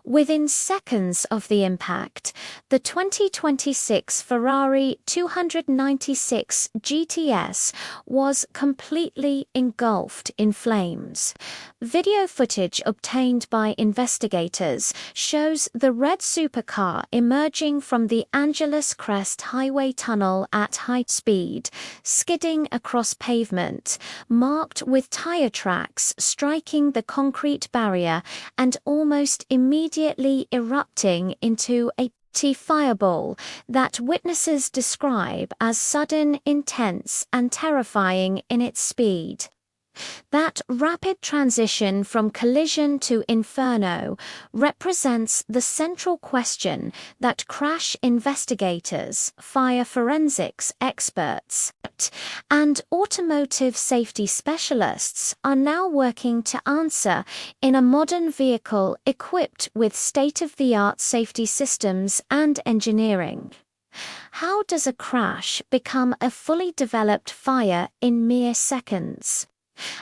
Within seconds of the impact, the 2026 Ferrari 296 GTS was completely engulfed in flames. Video footage obtained by investigators shows the red supercar emerging from the Angeles Crest Highway tunnel at high speed, skidding across pavement, marked with tire tracks striking the concrete barrier and almost immediately erupting into a fireball that witnesses describe as sudden, intense, and terrifying in its speed. That rapid transition from collision to inferno represents the central question that crash investigators, fire forensics experts, and automotive safety specialists are now working to answer in a modern vehicle equipped with state-of-the-art safety systems and engineering. How does a crash become a fully developed fire in mere seconds?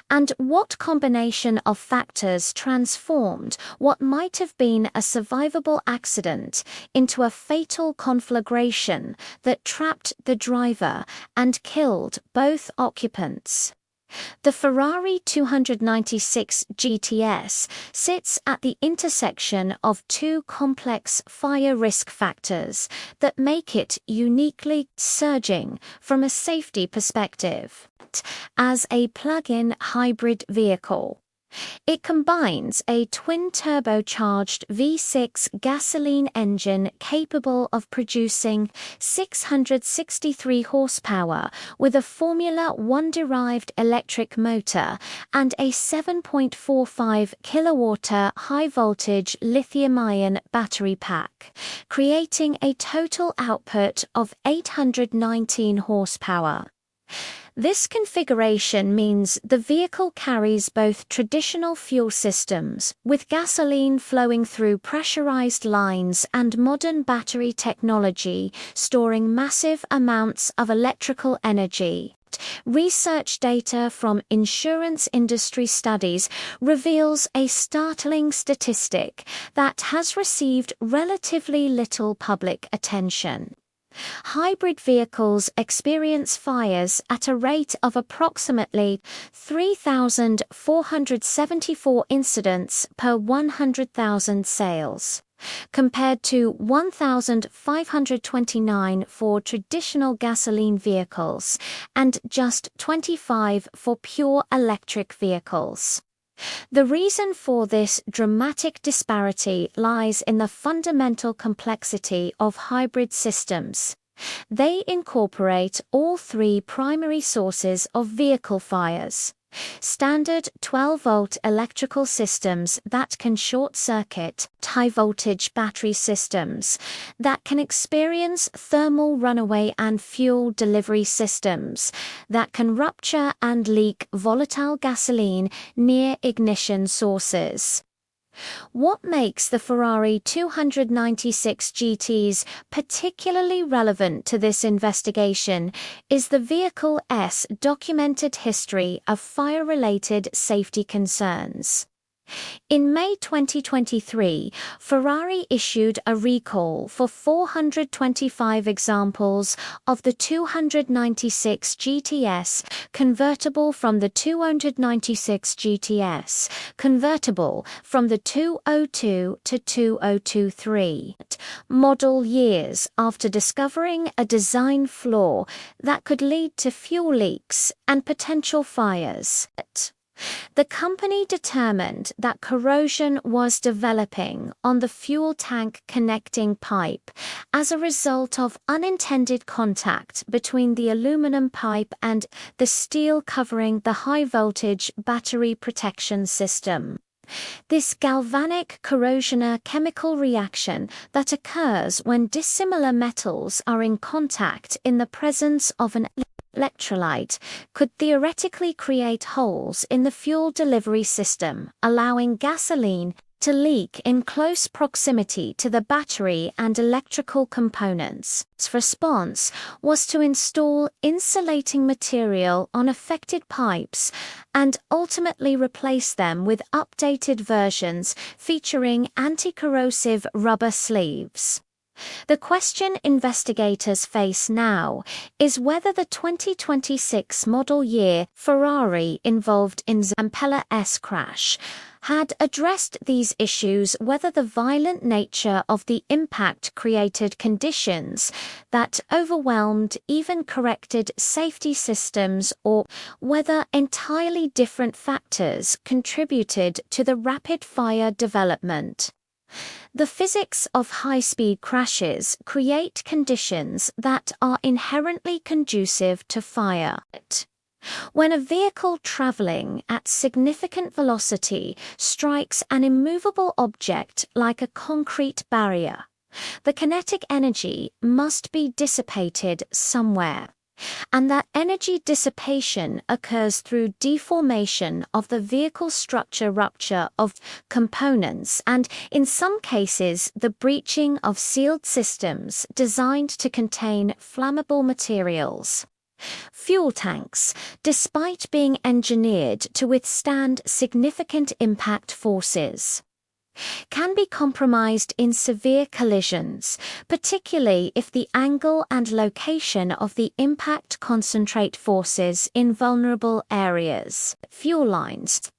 And what combination of factors transformed what might have been a survivable accident into a fatal conflagration that trapped the driver and killed both occupants? The Ferrari 296 GTS sits at the intersection of two complex fire risk factors that make it uniquely surging from a safety perspective. As a plug-in hybrid vehicle, it combines a twin-turbocharged V6 gasoline engine capable of producing 663 horsepower with a Formula One-derived electric motor and a 7.45 kilowatt high-voltage lithium-ion battery pack, creating a total output of 819 horsepower. This configuration means the vehicle carries both traditional fuel systems, with gasoline flowing through pressurized lines, and modern battery technology, storing massive amounts of electrical energy. Research data from insurance industry studies reveals a startling statistic that has received relatively little public attention. Hybrid vehicles experience fires at a rate of approximately 3,474 incidents per 100,000 sales, compared to 1,529 for traditional gasoline vehicles and just 25 for pure electric vehicles. The reason for this dramatic disparity lies in the fundamental complexity of hybrid systems. They incorporate all three primary sources of vehicle fires: standard 12-volt electrical systems that can short-circuit, high-voltage battery systems that can experience thermal runaway, and fuel delivery systems that can rupture and leak volatile gasoline near ignition sources. What makes the Ferrari 296 GTs particularly relevant to this investigation is the vehicle's documented history of fire-related safety concerns. In May 2023, Ferrari issued a recall for 425 examples of the 296 GTS convertible from the 296 GTS convertible from the 202 to 2023 model years after discovering a design flaw that could lead to fuel leaks and potential fires. The company determined that corrosion was developing on the fuel tank connecting pipe as a result of unintended contact between the aluminum pipe and the steel covering the high-voltage battery protection system. This galvanic corrosion chemical reaction that occurs when dissimilar metals are in contact in the presence of an electrolyte could theoretically create holes in the fuel delivery system, allowing gasoline to leak in close proximity to the battery and electrical components. Its response was to install insulating material on affected pipes and ultimately replace them with updated versions featuring anti-corrosive rubber sleeves. The question investigators face now is whether the 2026 model year Ferrari involved in Zampella's crash had addressed these issues, whether the violent nature of the impact created conditions that overwhelmed even corrected safety systems, or whether entirely different factors contributed to the rapid fire development. The physics of high-speed crashes create conditions that are inherently conducive to fire. When a vehicle traveling at significant velocity strikes an immovable object like a concrete barrier, the kinetic energy must be dissipated somewhere. And that energy dissipation occurs through deformation of the vehicle structure, rupture of components, and in some cases the breaching of sealed systems designed to contain flammable materials. Fuel tanks, despite being engineered to withstand significant impact forces, can be compromised in severe collisions, particularly if the angle and location of the impact concentrate forces in vulnerable areas. Fuel lines,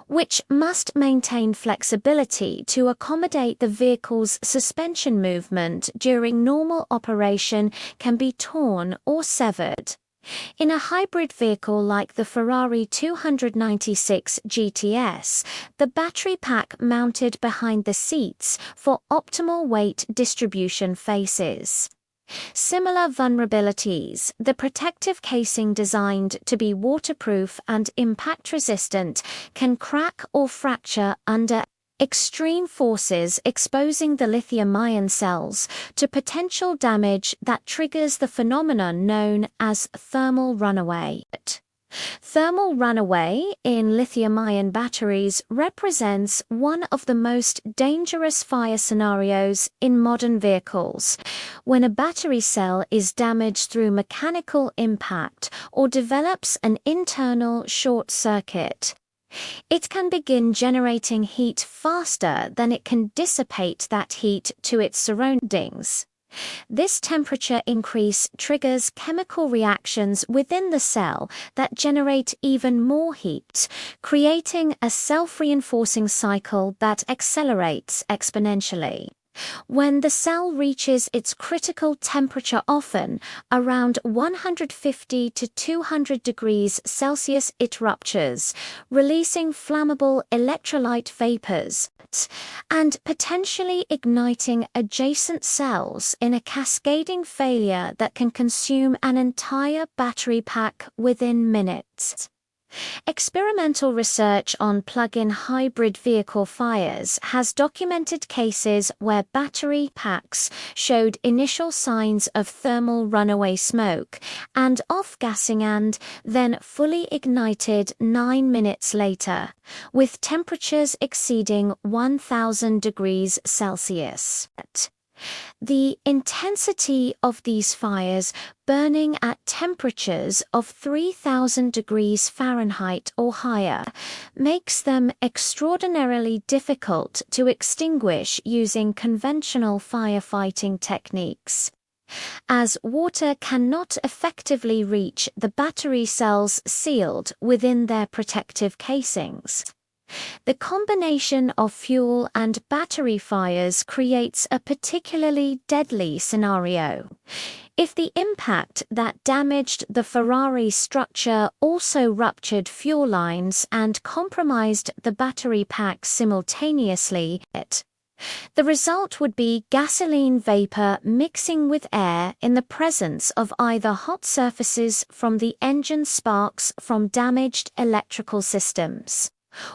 which must maintain flexibility to accommodate the vehicle's suspension movement during normal operation, can be torn or severed. In a hybrid vehicle like the Ferrari 296 GTS, the battery pack mounted behind the seats for optimal weight distribution faces similar vulnerabilities. The protective casing, designed to be waterproof and impact-resistant, can crack or fracture under extreme forces, exposing the lithium-ion cells to potential damage that triggers the phenomenon known as thermal runaway. Thermal runaway in lithium-ion batteries represents one of the most dangerous fire scenarios in modern vehicles, when a battery cell is damaged through mechanical impact or develops an internal short circuit. It can begin generating heat faster than it can dissipate that heat to its surroundings. This temperature increase triggers chemical reactions within the cell that generate even more heat, creating a self-reinforcing cycle that accelerates exponentially. When the cell reaches its critical temperature, often around 150 to 200 degrees Celsius, it ruptures, releasing flammable electrolyte vapors and potentially igniting adjacent cells in a cascading failure that can consume an entire battery pack within minutes. Experimental research on plug-in hybrid vehicle fires has documented cases where battery packs showed initial signs of thermal runaway smoke and off-gassing, and then fully ignited 9 minutes later, with temperatures exceeding 1000 degrees Celsius. The intensity of these fires, burning at temperatures of 3000 degrees Fahrenheit or higher, makes them extraordinarily difficult to extinguish using conventional firefighting techniques, as water cannot effectively reach the battery cells sealed within their protective casings. The combination of fuel and battery fires creates a particularly deadly scenario. If the impact that damaged the Ferrari structure also ruptured fuel lines and compromised the battery pack simultaneously, the result would be gasoline vapor mixing with air in the presence of either hot surfaces from the engine, sparks from damaged electrical systems,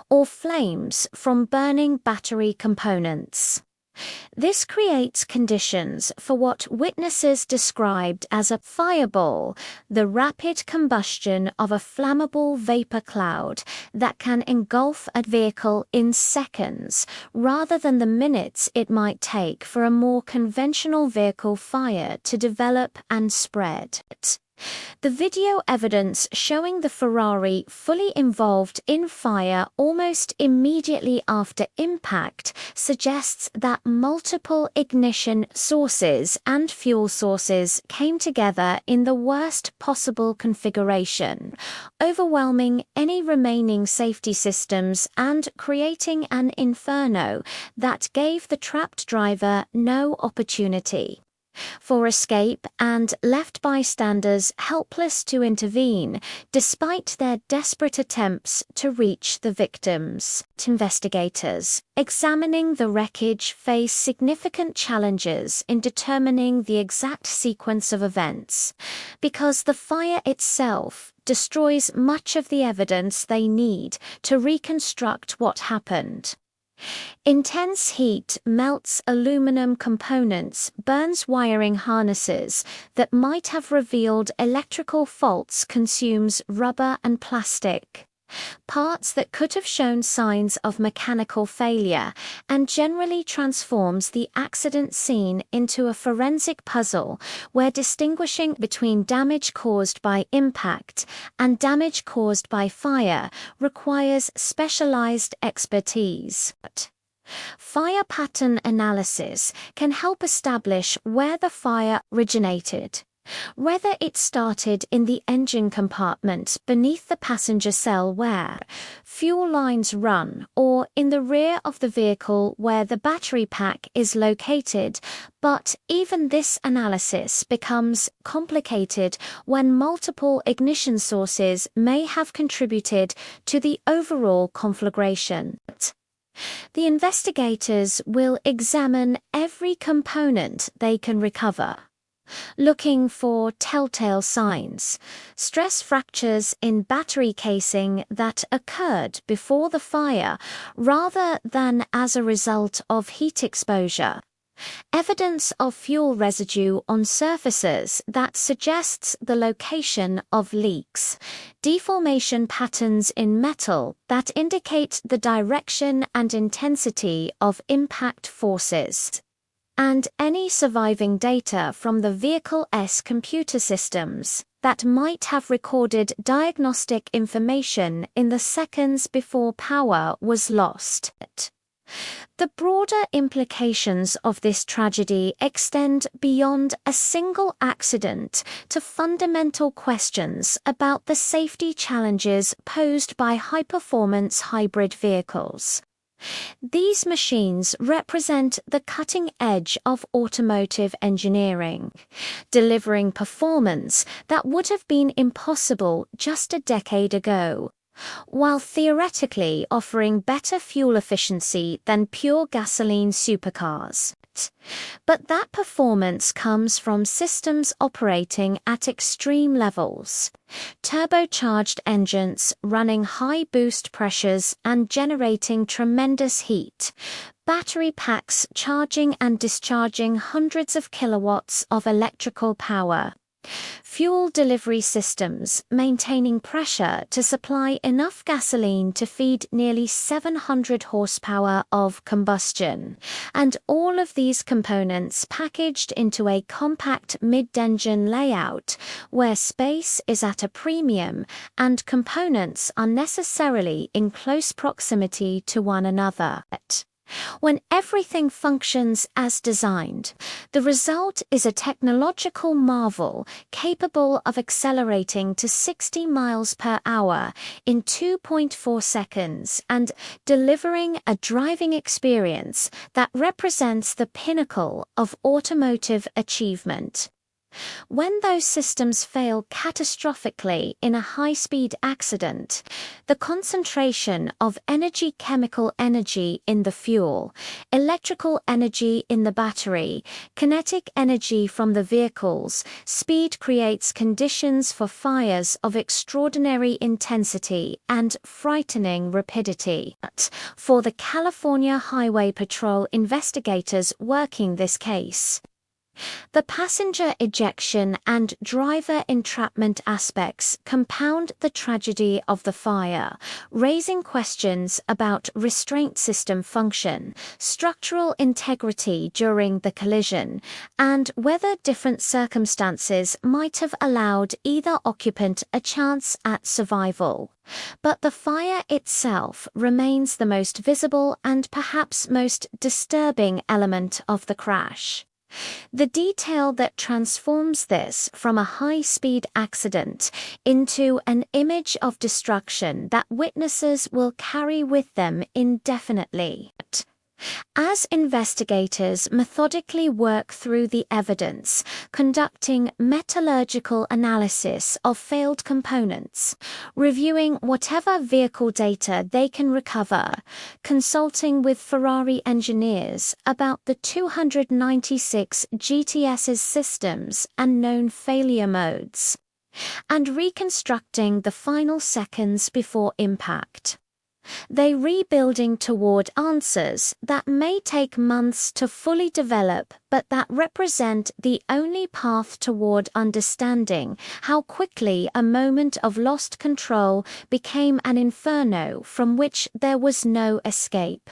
or flames from burning battery components. This creates conditions for what witnesses described as a fireball, the rapid combustion of a flammable vapor cloud that can engulf a vehicle in seconds, rather than the minutes it might take for a more conventional vehicle fire to develop and spread. The video evidence showing the Ferrari fully involved in fire almost immediately after impact suggests that multiple ignition sources and fuel sources came together in the worst possible configuration, overwhelming any remaining safety systems and creating an inferno that gave the trapped driver no opportunity for escape and left bystanders helpless to intervene, despite their desperate attempts to reach the victims. Investigators examining the wreckage face significant challenges in determining the exact sequence of events, because the fire itself destroys much of the evidence they need to reconstruct what happened. Intense heat melts aluminum components, burns wiring harnesses that might have revealed electrical faults, consumes rubber and plastic, parts that could have shown signs of mechanical failure, and generally transforms the accident scene into a forensic puzzle where distinguishing between damage caused by impact and damage caused by fire requires specialized expertise. Fire pattern analysis can help establish where the fire originated, whether it started in the engine compartment beneath the passenger cell where fuel lines run, or in the rear of the vehicle where the battery pack is located. But even this analysis becomes complicated when multiple ignition sources may have contributed to the overall conflagration. The investigators will examine every component they can recover, looking for telltale signs, stress fractures in battery casing that occurred before the fire rather than as a result of heat exposure, evidence of fuel residue on surfaces that suggests the location of leaks, deformation patterns in metal that indicate the direction and intensity of impact forces, and any surviving data from the vehicle's computer systems that might have recorded diagnostic information in the seconds before power was lost. The broader implications of this tragedy extend beyond a single accident to fundamental questions about the safety challenges posed by high-performance hybrid vehicles. These machines represent the cutting edge of automotive engineering, delivering performance that would have been impossible just a decade ago, while theoretically offering better fuel efficiency than pure gasoline supercars. But that performance comes from systems operating at extreme levels, turbocharged engines running high boost pressures and generating tremendous heat, battery packs charging and discharging hundreds of kilowatts of electrical power, fuel delivery systems maintaining pressure to supply enough gasoline to feed nearly 700 horsepower of combustion, and all of these components packaged into a compact mid-engine layout where space is at a premium and components are necessarily in close proximity to one another. When everything functions as designed, the result is a technological marvel capable of accelerating to 60 miles per hour in 2.4 seconds and delivering a driving experience that represents the pinnacle of automotive achievement. When those systems fail catastrophically in a high-speed accident, the concentration of chemical energy in the fuel, electrical energy in the battery, kinetic energy from the vehicle's speed creates conditions for fires of extraordinary intensity and frightening rapidity. For the California Highway Patrol investigators working this case, the passenger ejection and driver entrapment aspects compound the tragedy of the fire, raising questions about restraint system function, structural integrity during the collision, and whether different circumstances might have allowed either occupant a chance at survival. But the fire itself remains the most visible and perhaps most disturbing element of the crash. The detail that transforms this from a high-speed accident into an image of destruction that witnesses will carry with them indefinitely. As investigators methodically work through the evidence, conducting metallurgical analysis of failed components, reviewing whatever vehicle data they can recover, consulting with Ferrari engineers about the 296 GTS's systems and known failure modes, and reconstructing the final seconds before impact. They rebuilding toward answers that may take months to fully develop, but that represent the only path toward understanding how quickly a moment of lost control became an inferno from which there was no escape.